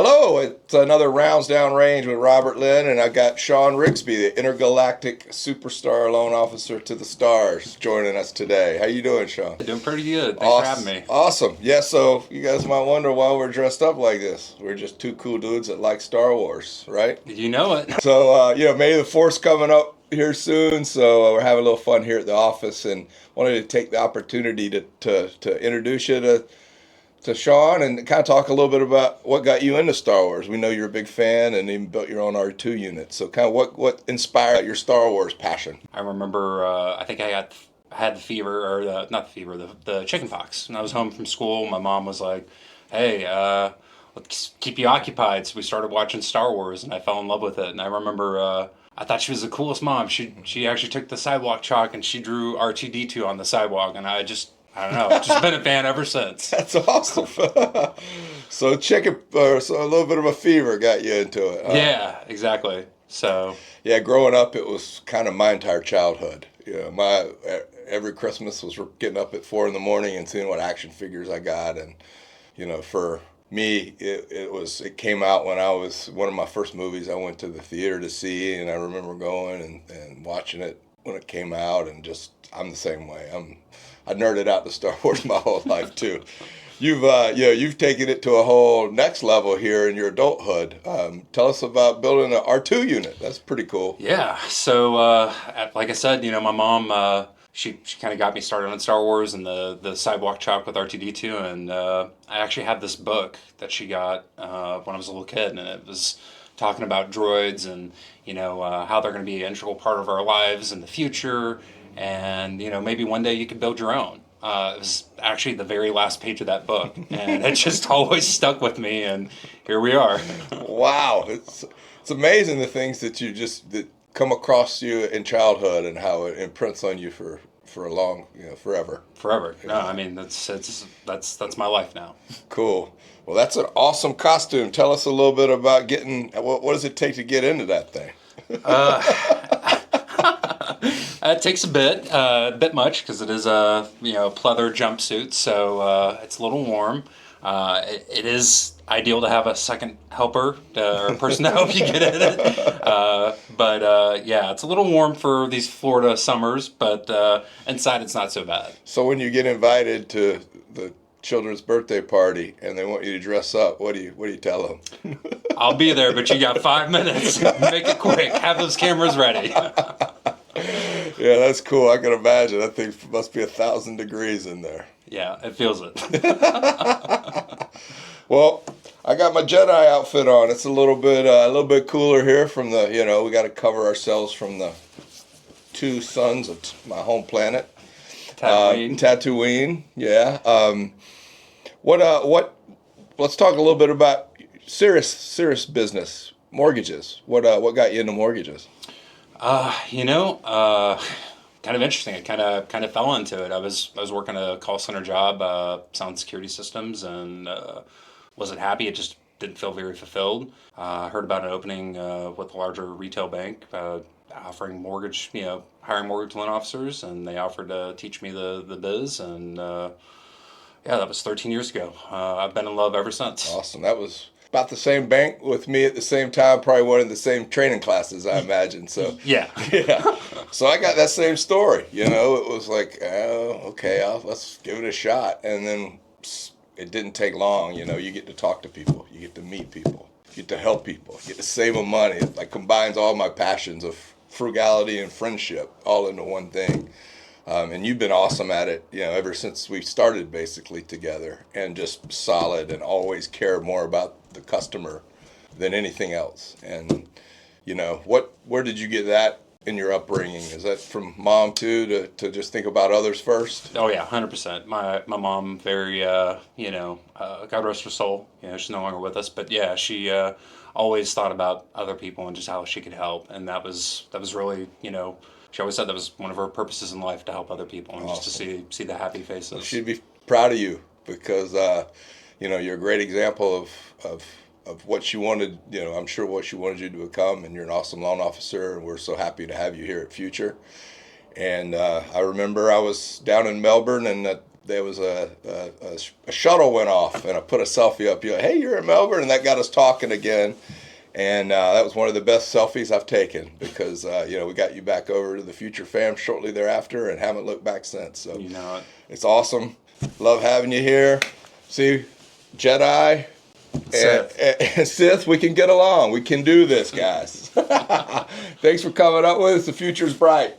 Hello, it's another Rounds Down Range with Robert Lynn, and I got Sean Rigsby, the intergalactic superstar loan officer to the stars, joining us today. How you doing, Sean? Doing pretty good. Thanks for having me. Awesome. Yeah, so you guys might wonder why we're dressed up like this. We're just two cool dudes that like Star Wars, right? You know it. So, May the Force coming up here soon, so we're having a little fun here at the office, and wanted to take the opportunity to introduce you to Sean and kind of talk a little bit about what got you into Star Wars. We know you're a big fan and even built your own R2 unit. So kind of what inspired your Star Wars passion? I remember, I think had the fever, or not the fever, the chicken pox. And I was home from school. My mom was like, hey, let's keep you occupied. So we started watching Star Wars, and I fell in love with it. And I remember, I thought she was the coolest mom. She actually took the sidewalk chalk and she drew R2-D2 on the sidewalk. And I don't know. I've just been a fan ever since. That's awesome. So so a little bit of a fever got you into it. Huh? Yeah, exactly. So yeah, growing up, it was kind of my entire childhood. My every Christmas was getting up at 4 a.m. and seeing what action figures I got, and for me, it came out when I was one of my first movies I went to the theater to see, and I remember going and watching it when it came out, and just I'm the same way. I nerded out to Star Wars my whole life too. You've taken it to a whole next level here in your adulthood. Tell us about building an R2 unit. That's pretty cool. yeah, so like I said, my mom she kind of got me started on Star Wars and the sidewalk chalk with R2-D2, and I actually had this book that she got when I was a little kid, and it was talking about droids and how they're going to be an integral part of our lives in the future. And maybe one day you could build your own. It was actually the very last page of that book, and it just always stuck with me, and here we are. Wow, it's amazing the things that come across you in childhood and how it imprints on you for a long, forever. Forever. No, I mean that's my life now. Cool. Well, that's an awesome costume. Tell us a little bit about what does it take to get into that thing? It takes a bit much because it is a pleather jumpsuit, so it's a little warm. It is ideal to have a second helper or a person to help you get in it. But it's a little warm for these Florida summers, but inside it's not so bad. So when you get invited to the children's birthday party and they want you to dress up, what do you tell them? I'll be there, but you got 5 minutes. Make it quick. Have those cameras ready. Yeah, that's cool. I can imagine. That thing must be 1,000 degrees in there. Yeah, it feels it. Well, I got my Jedi outfit on. It's a little bit cooler here from the, we got to cover ourselves from the two suns of my home planet. Tatooine, yeah. Let's talk a little bit about serious business, mortgages. What got you into mortgages? Kind of interesting. I kind of fell into it. I was working a call center job, selling security systems, and wasn't happy. It just didn't feel very fulfilled. I heard about an opening with a larger retail bank offering mortgage, hiring mortgage loan officers, and they offered to teach me the biz, and that was 13 years ago. I've been in love ever since. Awesome. That was about the same bank with me at the same time, probably one of the same training classes, I imagine. So yeah. So I got that same story. It was like, oh, okay, let's give it a shot, and then it didn't take long. You get to talk to people, you get to meet people, you get to help people, you get to save them money. It like combines all my passions of frugality and friendship all into one thing. And you've been awesome at it, ever since we started basically together, and just solid and always care more about the customer than anything else. And, where did you get that in your upbringing? Is that from mom too, to just think about others first? Oh yeah, 100%. My mom, very, God rest her soul. She's no longer with us, but yeah, she always thought about other people and just how she could help. And that was really, she always said that was one of her purposes in life, to help other people and Awesome. Just to see the happy faces. Well, she'd be proud of you because, you're a great example of what she wanted, I'm sure what she wanted you to become, and you're an awesome loan officer, and we're so happy to have you here at Future. And I remember I was down in Melbourne, and there was a shuttle went off, and I put a selfie up. You're like, hey, you're in Melbourne, and that got us talking again. And that was one of the best selfies I've taken because, we got you back over to the Future Fam shortly thereafter and haven't looked back since. So You know it. it's awesome. Love having you here. See, Jedi and Sith, we can get along. We can do this, guys. Thanks for coming up with us. The future's bright.